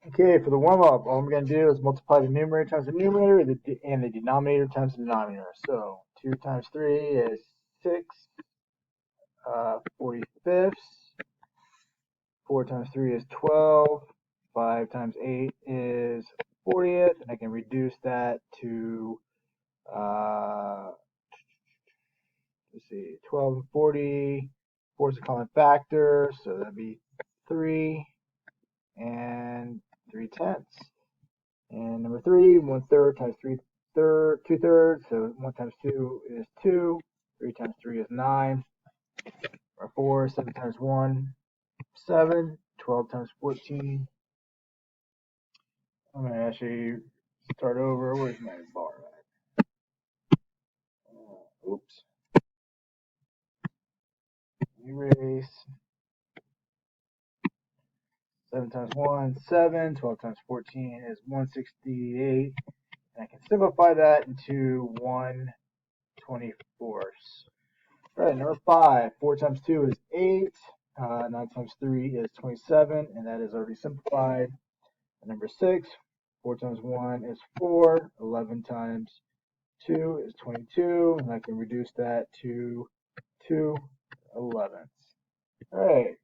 Okay, for the warm-up, all I'm going to do is multiply the numerator times the numerator and the denominator times the denominator. So 2 times 3 is 6 45ths. 4 times 3 is 12. 5 times 8 is 40th. And I can reduce that to, let's see, 12 and 40. 4 is a common factor, so that'd be 3 and 3/10. And number 3, 1/3 times 2/3. So 1 times 2 is 2. 3 times 3 is 9. Or 4, 7 times 1, 7. 12 times 14. I'm going to actually start over. Where's my bar at? Oops. Erase. 7 times 1, 7. 12 times 14 is 168. And I can simplify that into 1/24. All right, number 5. 4 times 2 is 8. 9 times 3 is 27, and that is already simplified. And number 6. 4 times 1 is 4. 11 times 2 is 22, and I can reduce that to 2/11. All right.